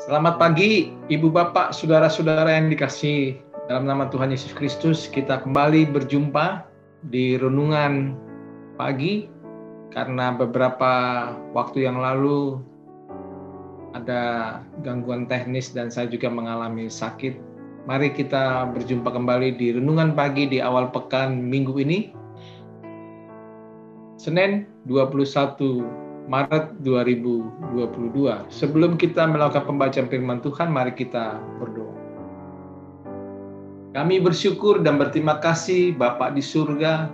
Selamat pagi, Ibu Bapak, Saudara-saudara yang dikasihi dalam nama Tuhan Yesus Kristus. Kita kembali berjumpa di renungan pagi karena beberapa waktu yang lalu ada gangguan teknis dan saya juga mengalami sakit. Mari kita berjumpa kembali di renungan pagi di awal pekan minggu ini, Senin 21 Maret 2022. Sebelum kita melakukan pembacaan firman Tuhan, mari kita berdoa. Kami bersyukur dan berterima kasih Bapa di surga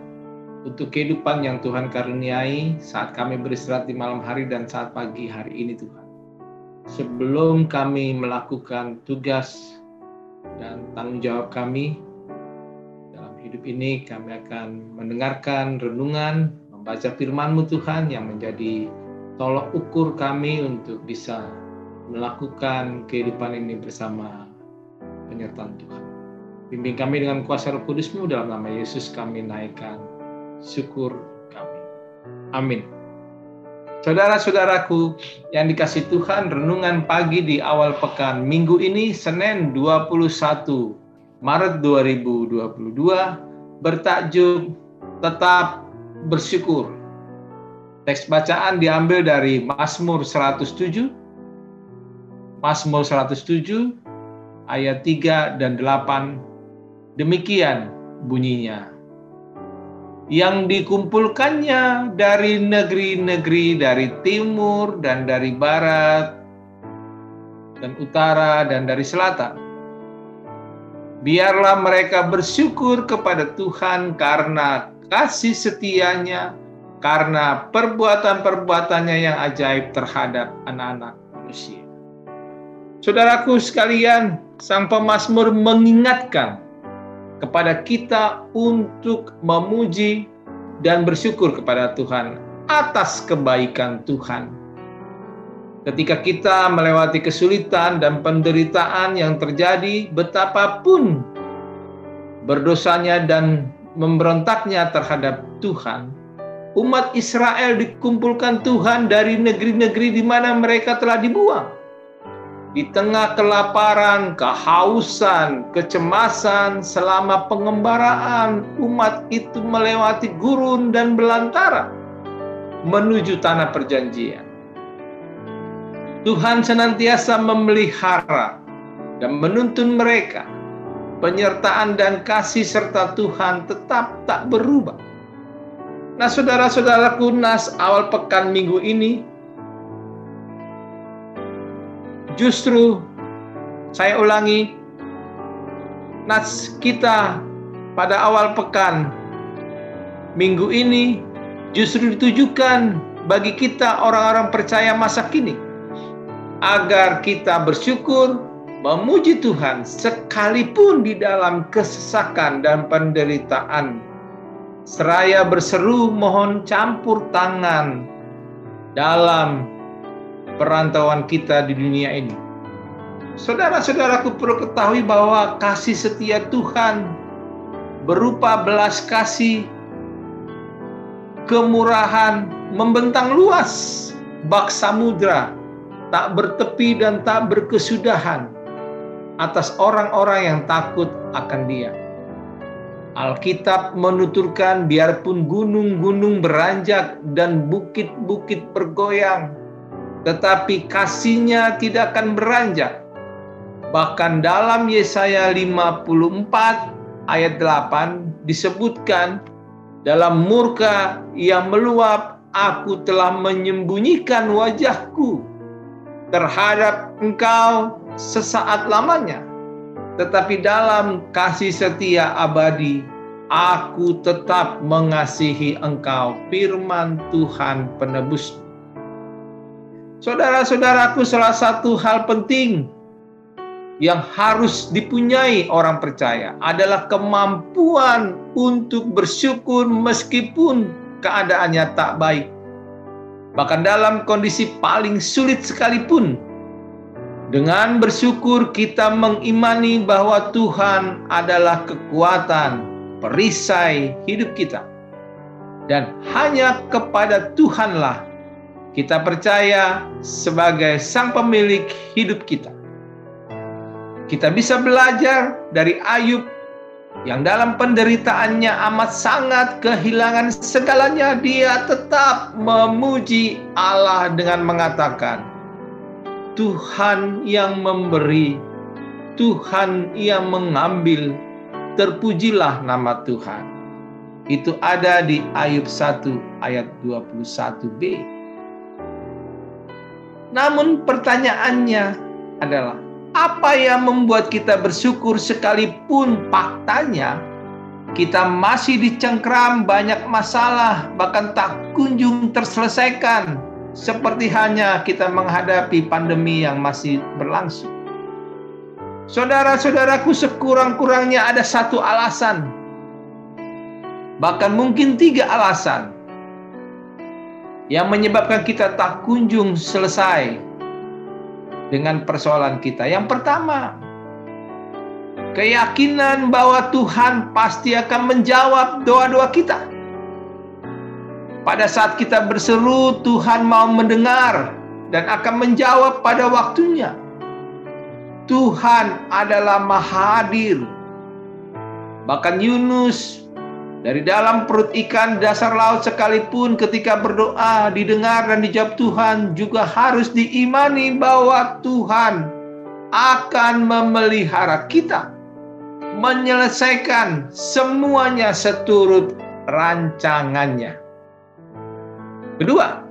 untuk kehidupan yang Tuhan karuniai saat kami beristirahat di malam hari dan saat pagi hari ini Tuhan. Sebelum kami melakukan tugas dan tanggung jawab kami dalam hidup ini, kami akan mendengarkan renungan, membaca firman-Mu Tuhan yang menjadi tolok ukur kami untuk bisa melakukan kehidupan ini bersama penyertaan Tuhan. Bimbing kami dengan kuasa Roh Kudus-Mu, dalam nama Yesus kami naikkan syukur kami. Amin. Saudara-saudaraku yang dikasihi Tuhan, renungan pagi di awal pekan minggu ini, Senin 21 Maret 2022, bertajuk Tetap Bersyukur. Teks bacaan diambil dari Mazmur 107 ayat 3 dan 8. Demikian bunyinya. Yang dikumpulkannya dari negeri-negeri, dari timur dan dari barat dan utara dan dari selatan. Biarlah mereka bersyukur kepada Tuhan karena kasih setianya, karena perbuatan-perbuatannya yang ajaib terhadap anak-anak manusia. Saudaraku sekalian, sang pemazmur mengingatkan kepada kita untuk memuji dan bersyukur kepada Tuhan atas kebaikan Tuhan. Ketika kita melewati kesulitan dan penderitaan yang terjadi, betapapun berdosanya dan memberontaknya terhadap Tuhan, umat Israel dikumpulkan Tuhan dari negeri-negeri di mana mereka telah dibuang. Di tengah kelaparan, kehausan, kecemasan, selama pengembaraan, umat itu melewati gurun dan belantara menuju tanah perjanjian. Tuhan senantiasa memelihara dan menuntun mereka. Penyertaan dan kasih serta Tuhan tetap tak berubah. Nah, saudara-saudaraku, nas awal pekan minggu ini, justru saya ulangi, nas kita pada awal pekan minggu ini justru ditujukan bagi kita orang-orang percaya masa kini, agar kita bersyukur, memuji Tuhan sekalipun di dalam kesesakan dan penderitaan, seraya berseru mohon campur tangan dalam perantauan kita di dunia ini. Saudara-saudaraku perlu ketahui bahwa kasih setia Tuhan berupa belas kasih, kemurahan, membentang luas bak samudra, tak bertepi dan tak berkesudahan atas orang-orang yang takut akan Dia. Alkitab menuturkan biarpun gunung-gunung beranjak dan bukit-bukit bergoyang, tetapi kasih-Nya tidak akan beranjak. Bahkan dalam Yesaya 54 ayat 8 disebutkan, dalam murka yang meluap, aku telah menyembunyikan wajahku terhadap engkau sesaat lamanya. Tetapi dalam kasih setia abadi, aku tetap mengasihi engkau, firman Tuhan penebus. Saudara-saudaraku, salah satu hal penting yang harus dipunyai orang percaya adalah kemampuan untuk bersyukur meskipun keadaannya tak baik. Bahkan dalam kondisi paling sulit sekalipun, dengan bersyukur kita mengimani bahwa Tuhan adalah kekuatan, perisai hidup kita. Dan hanya kepada Tuhanlah kita percaya sebagai sang pemilik hidup kita. Kita bisa belajar dari Ayub yang dalam penderitaannya amat sangat kehilangan segalanya, dia tetap memuji Allah dengan mengatakan, Tuhan yang memberi, Tuhan yang mengambil, terpujilah nama Tuhan. Itu ada di Ayub 1 ayat 21b. Namun pertanyaannya adalah, apa yang membuat kita bersyukur sekalipun faktanya kita masih dicengkram banyak masalah, bahkan tak kunjung terselesaikan, seperti hanya kita menghadapi pandemi yang masih berlangsung? Saudara-saudaraku, sekurang-kurangnya ada satu alasan, bahkan mungkin 3 alasan yang menyebabkan kita tak kunjung selesai dengan persoalan kita. Yang pertama, keyakinan bahwa Tuhan pasti akan menjawab doa-doa kita. Pada saat kita berseru, Tuhan mau mendengar dan akan menjawab pada waktunya. Tuhan adalah Maha Hadir. Bahkan Yunus dari dalam perut ikan dasar laut sekalipun ketika berdoa didengar dan dijawab Tuhan, juga harus diimani bahwa Tuhan akan memelihara kita, menyelesaikan semuanya seturut rancangannya. Kedua,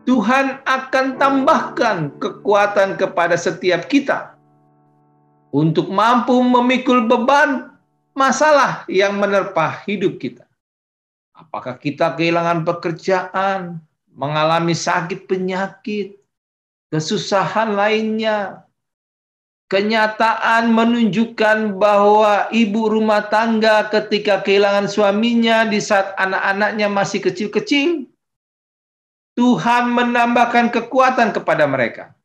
Tuhan akan tambahkan kekuatan kepada setiap kita untuk mampu memikul beban masalah yang menerpa hidup kita. Apakah kita kehilangan pekerjaan, mengalami sakit penyakit, kesusahan lainnya. Kenyataan menunjukkan bahwa ibu rumah tangga ketika kehilangan suaminya di saat anak-anaknya masih kecil-kecil, Tuhan menambahkan kekuatan kepada mereka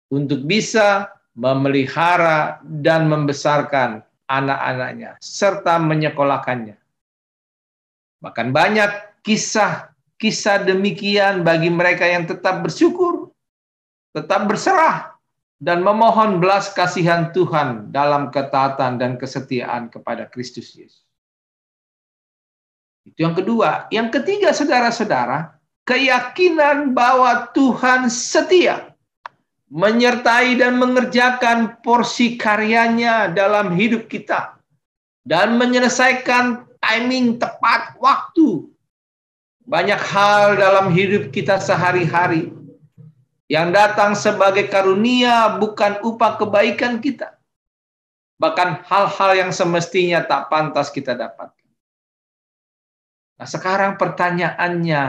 untuk bisa memelihara dan membesarkan anak-anaknya, serta menyekolahkannya. Bahkan banyak kisah demikian bagi mereka yang tetap bersyukur, tetap berserah, dan memohon belas kasihan Tuhan dalam ketaatan dan kesetiaan kepada Kristus Yesus. Itu yang kedua. Yang ketiga, saudara-saudara, keyakinan bahwa Tuhan setia menyertai dan mengerjakan porsi karyanya dalam hidup kita dan menyelesaikan timing tepat waktu. Banyak hal dalam hidup kita sehari-hari yang datang sebagai karunia, bukan upah kebaikan kita. Bahkan hal-hal yang semestinya tak pantas kita dapatkan. Nah, sekarang pertanyaannya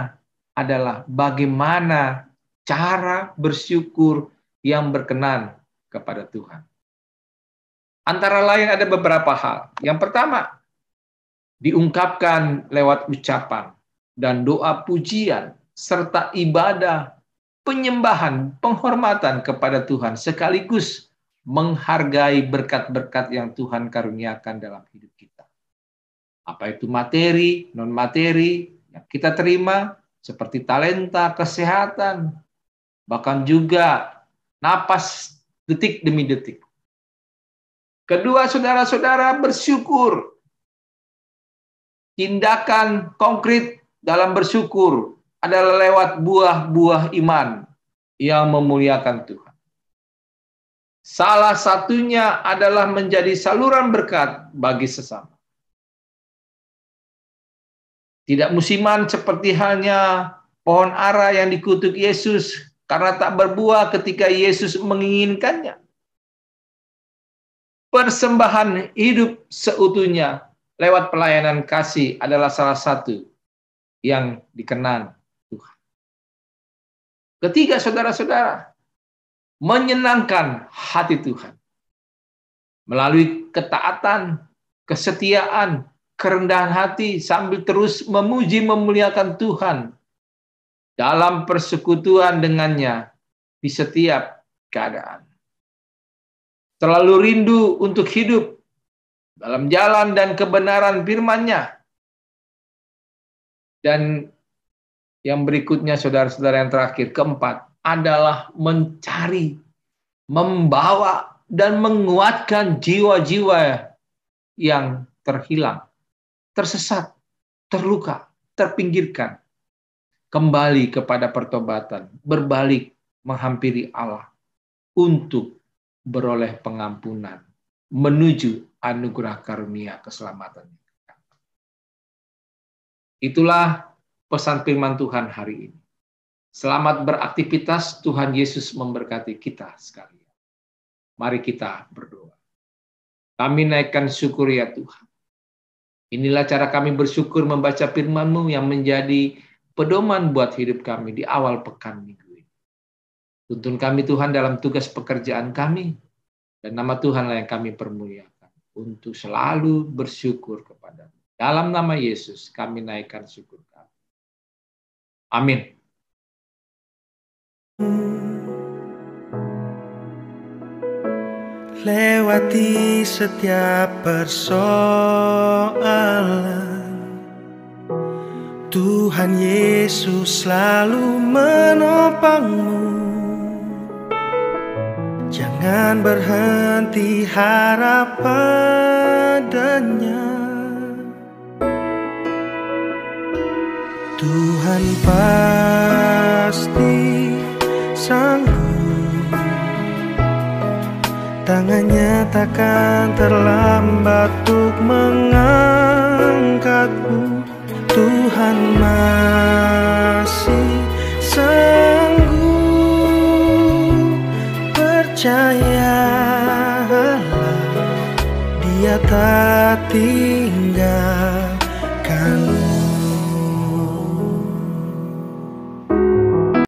adalah bagaimana cara bersyukur yang berkenan kepada Tuhan. Antara lain ada beberapa hal. Yang pertama, diungkapkan lewat ucapan dan doa pujian, serta ibadah, penyembahan, penghormatan kepada Tuhan, sekaligus menghargai berkat-berkat yang Tuhan karuniakan dalam hidup kita. Apa itu materi, non-materi yang kita terima, seperti talenta, kesehatan, bahkan juga napas detik demi detik. Kedua, saudara-saudara, bersyukur. Tindakan konkret dalam bersyukur adalah lewat buah-buah iman yang memuliakan Tuhan. Salah satunya adalah menjadi saluran berkat bagi sesama. Tidak musiman seperti halnya pohon ara yang dikutuk Yesus karena tak berbuah ketika Yesus menginginkannya. Persembahan hidup seutuhnya lewat pelayanan kasih adalah salah satu yang dikenan Tuhan. Ketiga, saudara-saudara, menyenangkan hati Tuhan melalui ketaatan, kesetiaan, kerendahan hati sambil terus memuji memuliakan Tuhan dalam persekutuan dengannya di setiap keadaan. Selalu rindu untuk hidup dalam jalan dan kebenaran firman-Nya. Dan yang berikutnya, saudara-saudara, yang terakhir, keempat, adalah mencari, membawa, dan menguatkan jiwa-jiwa yang terhilang, tersesat, terluka, terpinggirkan, kembali kepada pertobatan, berbalik menghampiri Allah untuk beroleh pengampunan, menuju anugerah karunia keselamatan. Itulah pesan firman Tuhan hari ini. Selamat beraktivitas, Tuhan Yesus memberkati kita sekalian. Mari kita berdoa. Kami naikkan syukur ya Tuhan. Inilah cara kami bersyukur membaca firman-Mu yang menjadi pedoman buat hidup kami di awal pekan minggu ini. Tuntun kami Tuhan dalam tugas pekerjaan kami, dan nama Tuhanlah yang kami permuliakan untuk selalu bersyukur kepada-Mu. Dalam nama Yesus kami naikkan syukur kami. Amin. Lewati setiap persoalan, Tuhan Yesus selalu menopangmu. Jangan berhenti harap padanya. Tuhan pasti sanggup, tangannya takkan terlambat untuk mengangkatmu. Tuhan masih sanggup, percayalah, Dia tak tinggal.